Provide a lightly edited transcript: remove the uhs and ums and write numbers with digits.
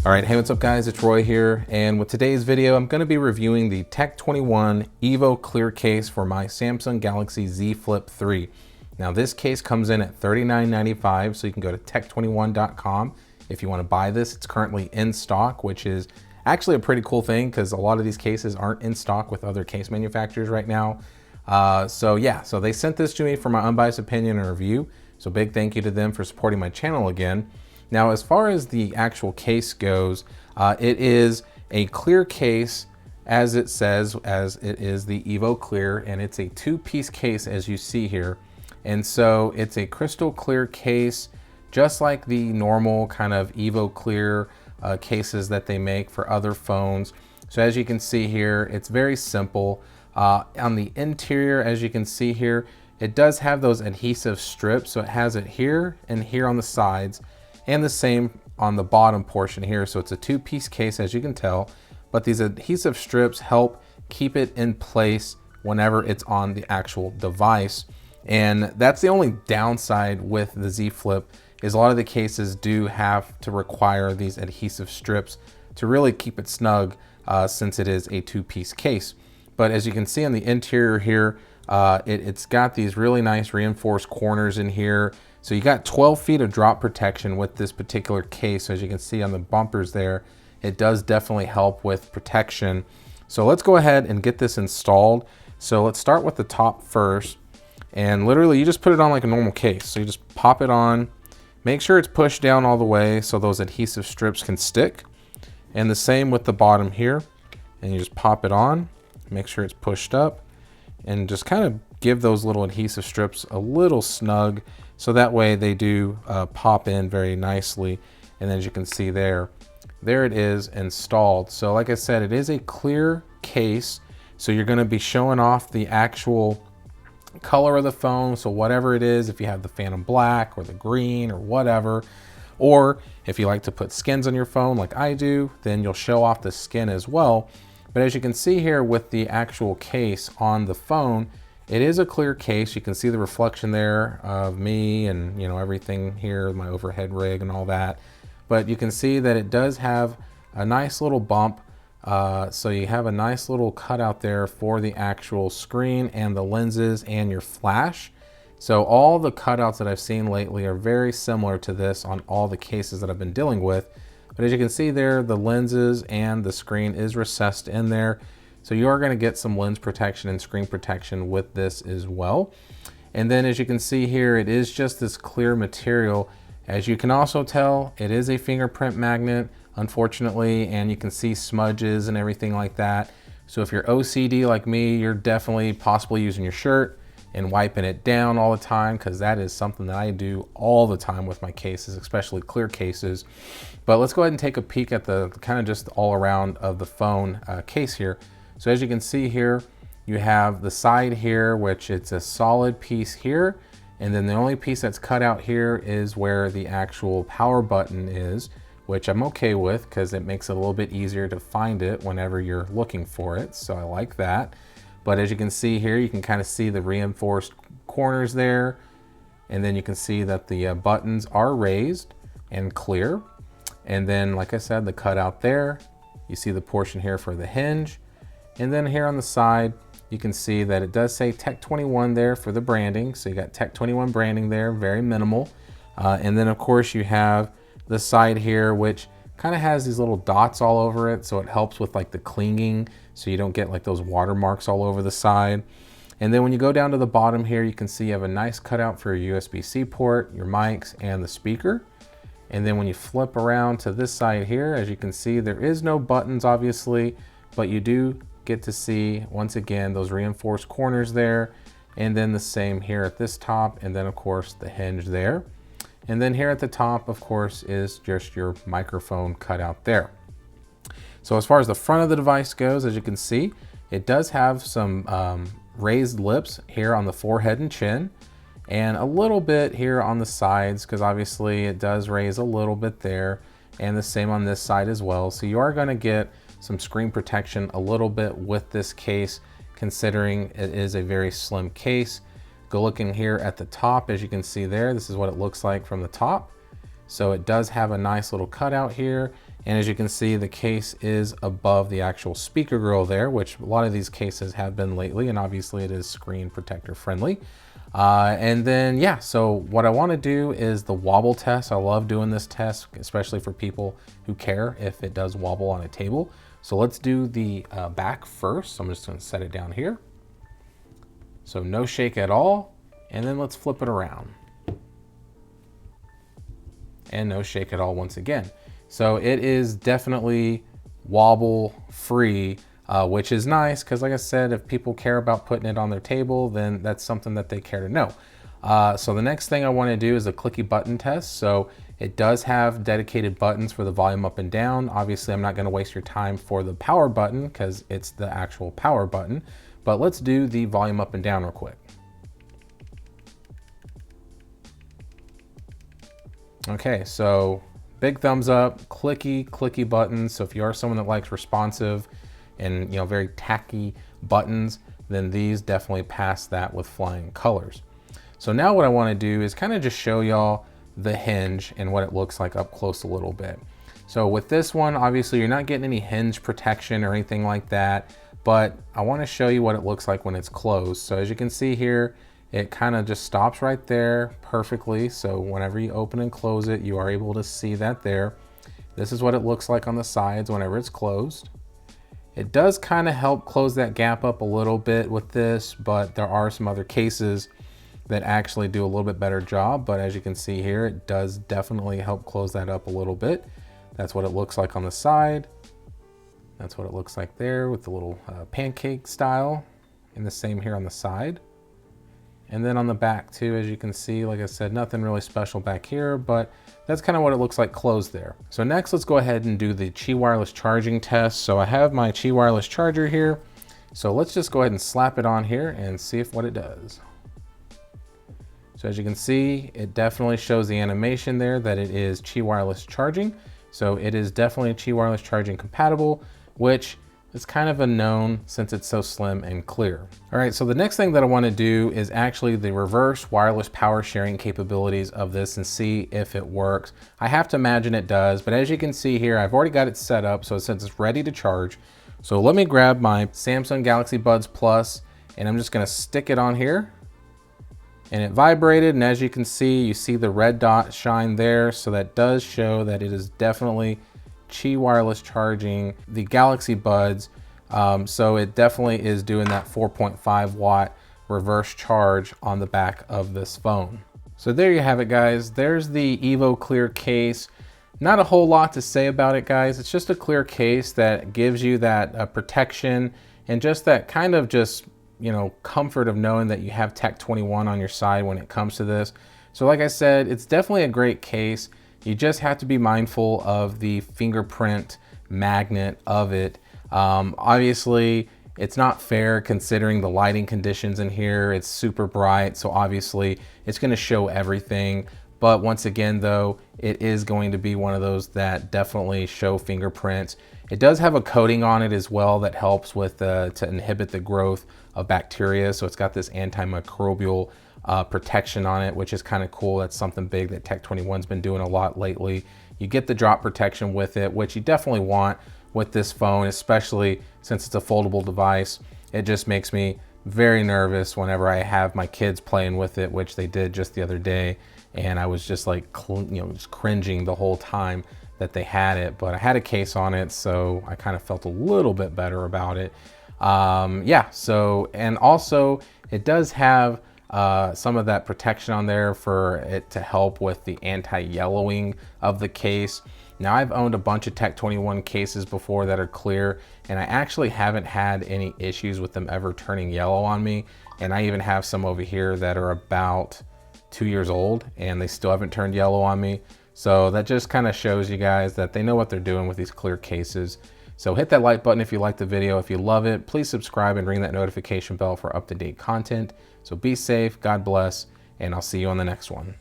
All right, hey, what's up guys? It's Roy here, and with today's video, I'm gonna be reviewing the Tech 21 Evo Clear case for my Samsung Galaxy Z Flip 3. Now this case comes in at $39.95, so you can go to tech21.com if you wanna buy this. It's currently in stock, which is actually a pretty cool thing because a lot of these cases aren't in stock with other case manufacturers right now. So they sent this to me for my unbiased opinion and review. So big thank you to them for supporting my channel again. Now, as far as the actual case goes, it is a clear case, as it says, as it is the Evo Clear, and it's a two-piece case as you see here. And so it's a crystal clear case, just like the normal kind of Evo Clear cases that they make for other phones. So as you can see here, it's very simple. On the interior, as you can see here, it does have those adhesive strips. So it has it here and here on the sides, and the same on the bottom portion here. So it's a two-piece case, as you can tell, but these adhesive strips help keep it in place whenever it's on the actual device. And that's the only downside with the Z Flip, is a lot of the cases do have to require these adhesive strips to really keep it snug, since it is a two-piece case. But as you can see on the interior here, it's got these really nice reinforced corners in here. So you got 12 feet of drop protection with this particular case. So as you can see on the bumpers there, it does definitely help with protection. So let's go ahead and get this installed. So let's start with the top first. And literally you just put it on like a normal case. So you just pop it on, make sure it's pushed down all the way so those adhesive strips can stick. And the same with the bottom here. And you just pop it on, make sure it's pushed up, and just kind of give those little adhesive strips a little snug, so that way they do pop in very nicely. And as you can see there it is installed. So like I said, it is a clear case, so you're going to be showing off the actual color of the phone. So whatever it is, if you have the Phantom Black or the green or whatever, or if you like to put skins on your phone like I do, then you'll show off the skin as well. But as you can see here with the actual case on the phone, it is a clear case. You can see the reflection there of me and everything here, my overhead rig and all that. But you can see that it does have a nice little bump. So you have a nice little cutout there for the actual screen and the lenses and your flash. So all the cutouts that I've seen lately are very similar to this on all the cases that I've been dealing with. But as you can see there, the lenses and the screen is recessed in there. So you are going to get some lens protection and screen protection with this as well. And then as you can see here, it is just this clear material. As you can also tell, it is a fingerprint magnet, unfortunately, and you can see smudges and everything like that. So if you're OCD like me, you're definitely possibly using your shirt and wiping it down all the time, because that is something that I do all the time with my cases, especially clear cases. But let's go ahead and take a peek at the kind of just all around of the phone case here. So as you can see here, you have the side here, which it's a solid piece here. And then the only piece that's cut out here is where the actual power button is, which I'm okay with because it makes it a little bit easier to find it whenever you're looking for it. So I like that. But as you can see here, you can kind of see the reinforced corners there. And then you can see that the buttons are raised and clear. And then, like I said, the cutout there, you see the portion here for the hinge. And then here on the side, you can see that it does say Tech 21 there for the branding. So you got Tech 21 branding there, very minimal. And then of course you have the side here, which kind of has these little dots all over it. So it helps with like the clinging, so you don't get like those watermarks all over the side. And then when you go down to the bottom here, you can see you have a nice cutout for your USB-C port, your mics, and the speaker. And then when you flip around to this side here, as you can see, there is no buttons obviously, but you do get to see once again those reinforced corners there, and then the same here at this top, and then of course the hinge there. And then here at the top, of course, is just your microphone cutout there. So as far as the front of the device goes, as you can see, it does have some raised lips here on the forehead and chin, and a little bit here on the sides, because obviously it does raise a little bit there, and the same on this side as well. So you are going to get some screen protection a little bit with this case, considering it is a very slim case. Go looking here at the top, as you can see there, this is what it looks like from the top. So it does have a nice little cutout here. And as you can see, the case is above the actual speaker grill there, which a lot of these cases have been lately, and obviously it is screen protector friendly. And then, yeah, so what I want to do is the wobble test. I love doing this test, especially for people who care if it does wobble on a table. So let's do the back first. So I'm just going to set it down here. So no shake at all. And then let's flip it around. And no shake at all once again. So it is definitely wobble free, which is nice because, like I said, if people care about putting it on their table, then that's something that they care to know. So the next thing I want to do is a clicky button test. So it does have dedicated buttons for the volume up and down. Obviously, I'm not going to waste your time for the power button because it's the actual power button, but let's do the volume up and down real quick. Okay, so big thumbs up, clicky buttons. So if you are someone that likes responsive and very tacky buttons, then these definitely pass that with flying colors. So now what I want to do is kind of just show y'all the hinge and what it looks like up close a little bit. So with this one, obviously you're not getting any hinge protection or anything like that, but I want to show you what it looks like when it's closed. So as you can see here, it kind of just stops right there perfectly. So whenever you open and close it, you are able to see that there. This is what it looks like on the sides whenever it's closed. It does kind of help close that gap up a little bit with this, but there are some other cases that actually do a little bit better job. But as you can see here, it does definitely help close that up a little bit. That's what it looks like on the side. That's what it looks like there with the little pancake style, and the same here on the side. And then on the back too, as you can see, like I said, nothing really special back here, but that's kind of what it looks like closed there. So next, let's go ahead and do the Qi wireless charging test. So I have my Qi wireless charger here. So let's just go ahead and slap it on here and see what it does. So as you can see, it definitely shows the animation there that it is Qi wireless charging. So it is definitely Qi wireless charging compatible, which it's kind of a known since it's so slim and clear. All right, so the next thing that I want to do is actually the reverse wireless power sharing capabilities of this and see if it works. I have to imagine it does, but as you can see here, I've already got it set up so it says it's ready to charge. So let me grab my Samsung Galaxy Buds Plus and I'm just going to stick it on here. And it vibrated, and as you can see, you see the red dot shine there. So that does show that it is definitely Qi wireless charging the Galaxy Buds. So it definitely is doing that 4.5 watt reverse charge on the back of this phone. So there you have it, guys. There's the Evo Clear case. Not a whole lot to say about it, guys. It's just a clear case that gives you that protection and just that kind of just, comfort of knowing that you have Tech 21 on your side when it comes to this. So like I said, it's definitely a great case. You just have to be mindful of the fingerprint magnet of it. Obviously, it's not fair considering the lighting conditions in here. It's super bright, so obviously it's going to show everything. But once again, though, it is going to be one of those that definitely show fingerprints. It does have a coating on it as well that helps with to inhibit the growth of bacteria. So it's got this antimicrobial protection on it, which is kind of cool. That's something big that Tech 21's been doing a lot lately. You get the drop protection with it, which you definitely want with this phone, especially since it's a foldable device. It just makes me very nervous whenever I have my kids playing with it, which they did just the other day. And I was just like, just cringing the whole time that they had it, but I had a case on it, so I kind of felt a little bit better about it. Yeah, so, and also it does have some of that protection on there for it to help with the anti-yellowing of the case. Now, I've owned a bunch of Tech 21 cases before that are clear, and I actually haven't had any issues with them ever turning yellow on me. And I even have some over here that are about 2 years old and they still haven't turned yellow on me. So that just kind of shows you guys that they know what they're doing with these clear cases. So hit that like button if you like the video. If you love it, please subscribe and ring that notification bell for up-to-date content. So be safe, God bless, and I'll see you on the next one.